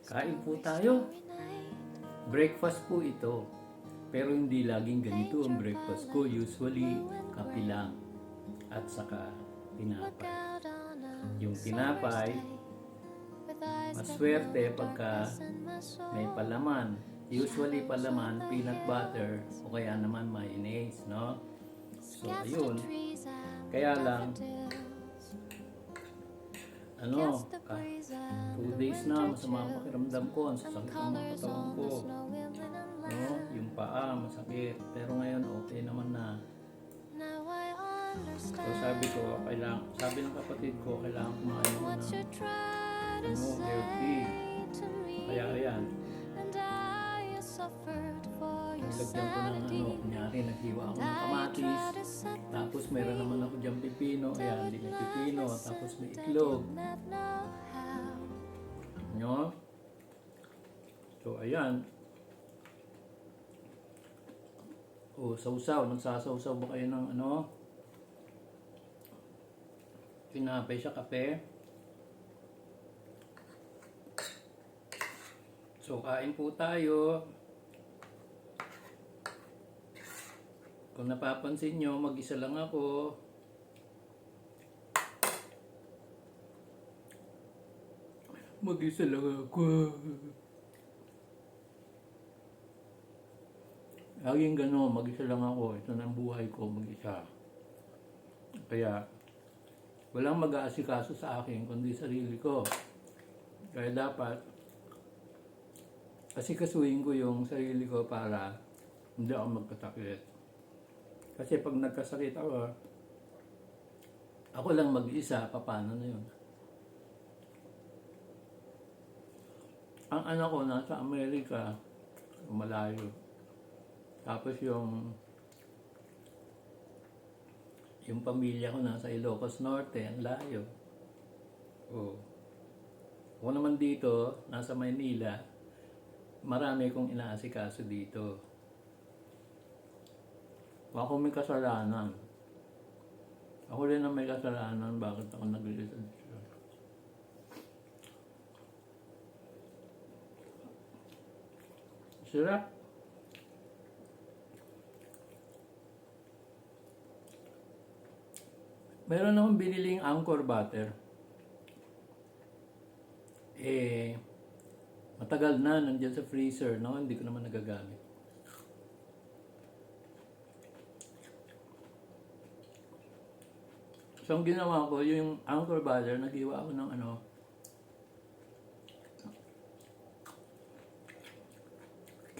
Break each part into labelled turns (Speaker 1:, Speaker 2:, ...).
Speaker 1: Kain po tayo. Breakfast po ito. Pero hindi laging ganito ang breakfast ko. Usually, kape lang. At saka tinapay. Yung tinapay, maswerte pagka may palaman. Usually palaman, peanut butter, o kaya naman mayonnaise, no? So, ayun. Kaya lang, ano, 2 days na, masama ang pakiramdam ko, ang sasakit ng mga katawan ko. No, yung paa, masakit. Pero ngayon, okay naman na. So sabi ko, sabi ng kapatid ko, kailangan kumain ako ng healthy. Kaya ayan, nilagyan ko ng kunyari, naghiwa ako ng kamatis. Tapos meron naman ako dyan pipino. Ayan, hindi may pipino. Tapos may itlog. No? So ayan. Sausaw. Nagsasawsaw ba kayo ng tinapay sa kape? So, kain po tayo. Kung napapansin nyo, mag-isa lang ako. Mag-isa lang ako. Laging gano'n, mag-isa lang ako. Ito na ang buhay ko, mag-isa. Kaya, walang mag-aasikaso sa akin, kundi sarili ko. Kaya dapat, asikasuhin ko yung sarili ko para hindi ako magkasakit. Kasi pag nagkasakit ako lang mag-isa, paano na yun? Ang anak ko nasa Amerika, malayo. Tapos yung pamilya ko nasa Ilocos Norte, ang layo. Ako naman dito, nasa Maynila, marami kong inaasikaso dito. Ako may kasalanan. Ako rin ang may kasalanan, bakit ako nag-iisa dito. Sarap. Meron akong biniling Anchor butter. Matagal na, nandiyan sa freezer, no? Hindi ko naman nagagamit. So, ang ginawa ko, yung Anchor butter, naghiwa ako ng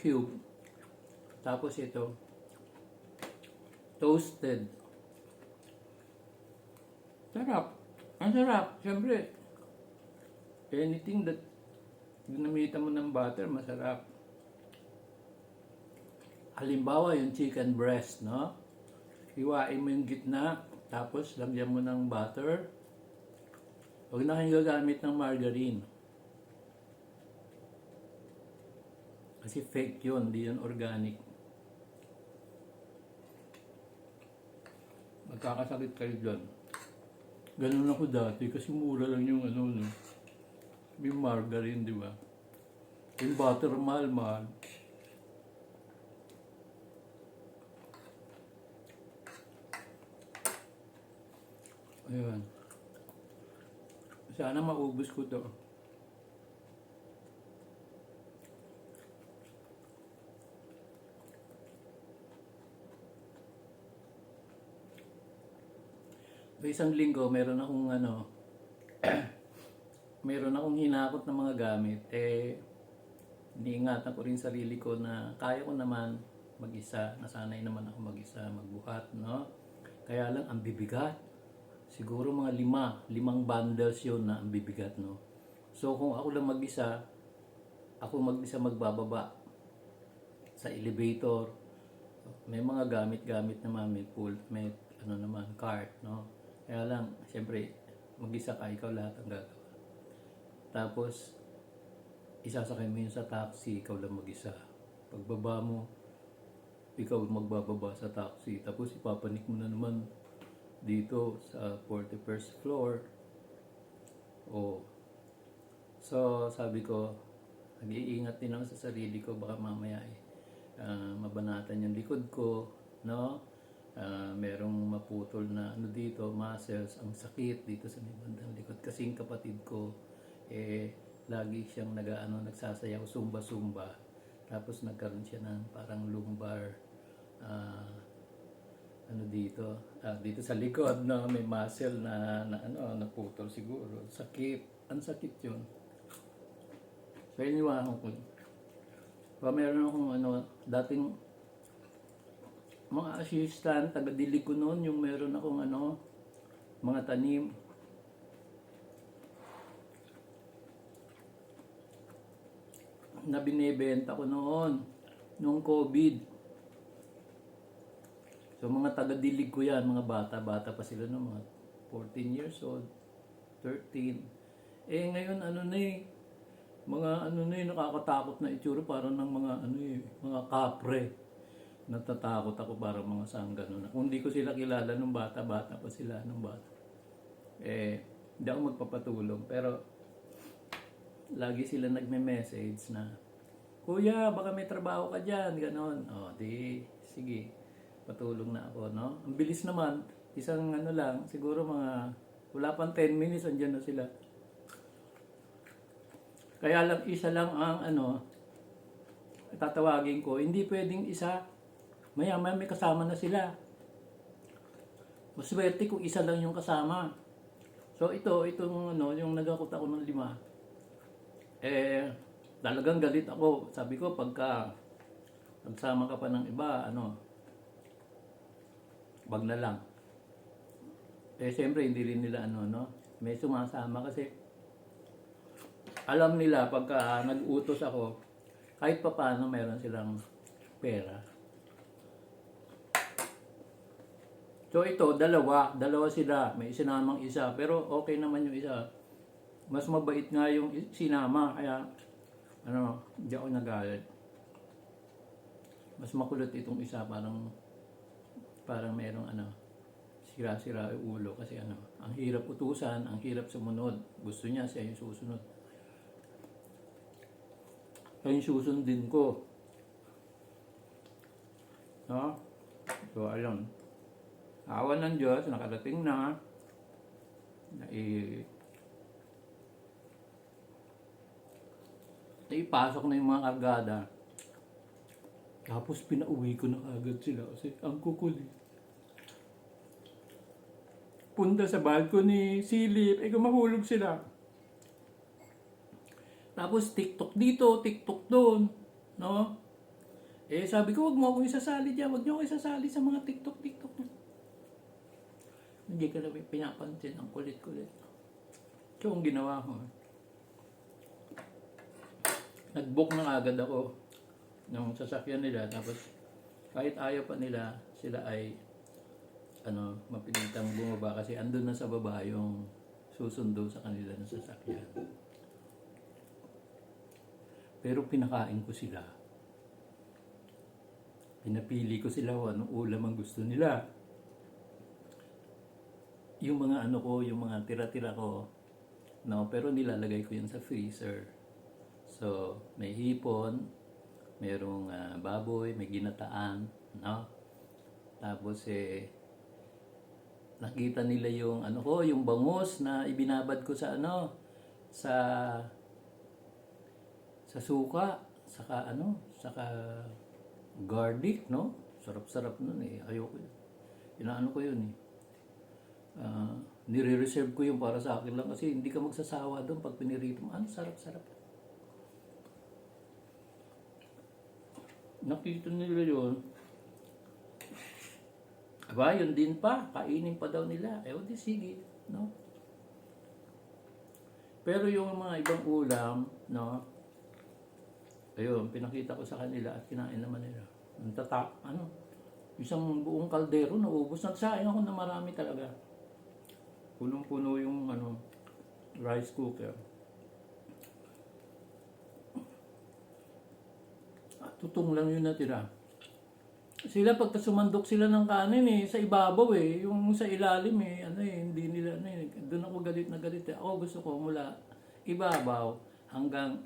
Speaker 1: cube. Tapos ito, toasted. Sarap. Ang sarap. Siyempre, anything that ginamitan mo ng butter, masarap. Halimbawa, yung chicken breast, no? Hiwain mo yung gitna, tapos lagyan mo ng butter. Huwag na kayong gagamit ng margarine. Kasi fake yun, hindi yun organic. Magkakasakit kayo dyan. Ganun ako dati kasi mura lang yung yung margarine, di ba? Yung butter, mahal-mahal. Ayun. Sana maubos ko to. Isang linggo, meron akong meron akong hinakot ng mga gamit. Iniingatan ko rin sarili ko na kaya ko naman mag-isa. Nasanay naman ako mag-isa, magbuhat, no? Kaya lang, ang bibigat. Siguro mga 5 bundles yun na ang bibigat, no? So, kung ako lang mag-isa, magbababa sa elevator. May mga gamit-gamit naman, may naman, cart, no? Kaya lang, siyempre, mag-isa ka, ikaw lahat ang gagawa. Tapos, isasakay mo yun sa taxi, ikaw lang mag-isa. Pagbaba mo, ikaw magbababa sa taxi. Tapos, ipapanik mo na naman dito sa 41st floor. So, sabi ko, nag-iingat din ako sa sarili ko, baka mamaya mabanatan yung likod ko, no? Merong maputol na ano dito, muscles, ang sakit dito sa may bandang likod. Kasi yung kapatid ko, lagi siyang nagsasayaw, zumba. Tapos nagkaroon siya ng parang lumbar, dito sa likod, no? May muscle na naputol siguro. Sakit, ang sakit yun. So, iniwahan ko. Meron akong dating mga assistant, taga-dilig ko noon, yung meron akong mga tanim. Na binebenta ko noon, nung COVID. So, mga taga-dilig ko yan, mga bata pa sila noon, mga 14 years old, 13. Ngayon, nakakatakot na itsura, parang ng mga kapre. Natatakot ako parang mga sanggano na. Kung di ko sila kilala nung bata pa sila nung bata. Hindi ako magpapatulong. Pero, lagi sila nagme-message na, Kuya, baka may trabaho ka dyan, ganon. Sige, patulong na ako, no? Ang bilis naman, isang lang, siguro wala pang 10 minutes, andyan na sila. Kaya lang, isa lang ang tatawagin ko, hindi pwedeng isa, maya may kasama na sila. Maswerte kung isa lang yung kasama. So itong yung nagakot ako ng 5, talagang galit ako. Sabi ko, pagka nagsama ka pa ng iba, wag na lang. Siyempre, hindi rin nila may sumasama kasi alam nila pagka nag-utos ako, kahit pa paano meron silang pera. So ito, dalawa sila, may sinamang isa, pero okay naman yung isa. Mas mabait nga yung sinama, kaya hindi ako nagalit. Mas makulot itong isa, parang merong sira-sira yung ulo kasi ang hirap utusan, ang hirap sumunod. Gusto niya siya yung susunod. Kaya yung susundin ko. No? So, ayun. Awan ng Diyos, nakarating na. Naipasok na yung mga kargada. Tapos pinauwi ko na agad sila kasi ang kukulit. Punta sa balcony, silip, mahulog sila. Tapos TikTok dito, TikTok doon, no? Sabi ko, wag mo akong isasali dyan, wag niyo akong isasali sa mga TikTok. Hindi ka na pinapansin, ang kulit-kulit. So, ang ginawa ko, nag-book na agad ako ng sasakyan nila, tapos kahit ayaw pa nila, sila ay mapilitang bumaba kasi andun na sa baba yung susundo sa kanila ng sasakyan. Pero pinakain ko sila. Pinapili ko sila kung anong ulam ang gusto nila. Yung mga yung mga tira-tira ko, pero nilalagay ko yan sa freezer. So, may hipon, merong baboy, may ginataan, no? Tapos nakita nila yung yung bangus na ibinabad ko sa sa suka, saka garlic, no? Sarap-sarap nun ayoko yun. Ko yun nire-reserve ko yung para sa akin lang kasi hindi ka magsasawa doon pag pinirito mo. Sarap-sarap. Nakita nila yun. Aba, yun din pa. Kainin pa daw nila. Di sige. No? Pero yung mga ibang ulam, no? Ayun, pinakita ko sa kanila at kinain naman nila. Isang buong kaldero, naubos. Nagsaing ako na marami talaga. Punong-puno yung rice cooker. Tutong lang yun natira. Sila pagka sumandok sila ng kanin sa ibabaw yung sa ilalim hindi nila doon ako galit na galit. Ako gusto ko mula ibabaw hanggang